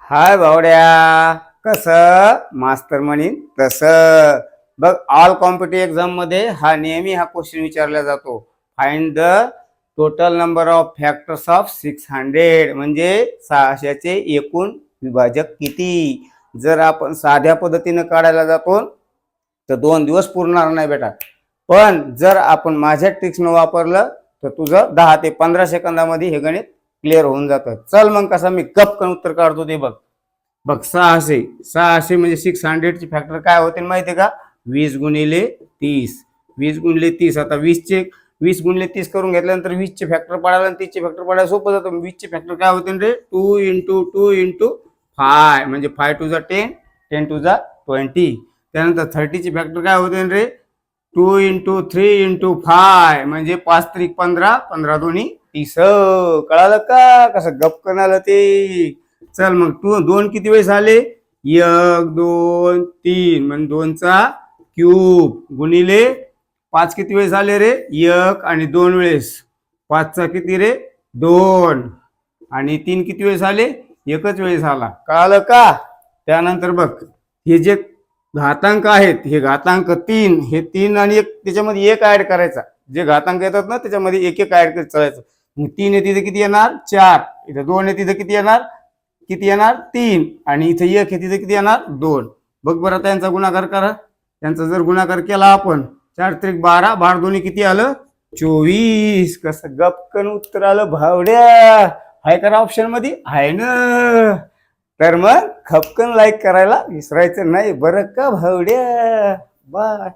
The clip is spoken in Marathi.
हाय भावड्या. कस मास्तर म्हणीन तस बघ. ऑल कॉम्पिटिटिव्ह एक्झाम मध्ये नेहमी हा क्वेश्चन विचारला जातो. Find the total number of factors of 600 म्हणजे 600चे एकूण विभाजक किती. जर आपण साध्या पद्धतीने काढायला जातो तर 2 दिवस पुरणार नाही बेटा. पण जर आपण माझ्या ट्रिक्सनं वापरलं तर तुझं 10 ते 15 सेकंदामध्ये हे गणित क्लिअर होऊन जातं. चल मग कसं मी गपकन उत्तर काढतो ते बघ. बघ 600 म्हणजे 600ची फॅक्टर काय होते माहितीये का? 20 गुणिले 30. 20 गुणिले 30. आता 20 गुणिले 30 करून घेतल्यानंतर 20चे फॅक्टर पडायला आणि 30चे फॅक्टर पडायला सोपं जातं. 20चे फॅक्टर काय होते रे? 2 इंटू 2 इंटू 5 म्हणजे 5 टू जा 10, 10 टू जा 20. त्यानंतर 30चे फॅक्टर काय होते रे? 2 इंटू 3 इंटू 5 म्हणजे 5 त्रिक 15, 15 दोन्ही 30. कळालं का कसं गपकन आलं ते? चल मग तू 2 किती वेळेस आले? 1 2 3 म्हणजे 2चा क्यूब गुणिले 5 किती वेळेस आले रे? 1 आणि 2 वेळेस. 5चा किती रे? 2 आणि 3 किती वेळेस आले? एकच वेळेस आला. कळालं का? त्यानंतर बघ हे जे घातांक आहेत हे घातांक 3, हे 3 आणि 1 त्याच्यामध्ये 1 ऍड करायचा. जे घातांक येतात ना त्याच्यामध्ये 1 1 ऍड करत चालायचं. 3 आहे तिथे किती येणार? 4. इथे 2 आहे तिथे किती येणार? 3 आणि इथे 1 आहे तिथे किती येणार? 2. बघ बरं त्यांचा गुणाकार करा. त्यांचा जर गुणाकार केला आपण 4 त्रिक 12, 12 दोन्ही किती आलं? 24. कसं गपकन उत्तर आलं भावड्या? हाय करा ऑप्शन मध्ये आहे ना. तर मग खपकन लाईक करायला विसरायचं नाही बरं का भावड्या. बाय.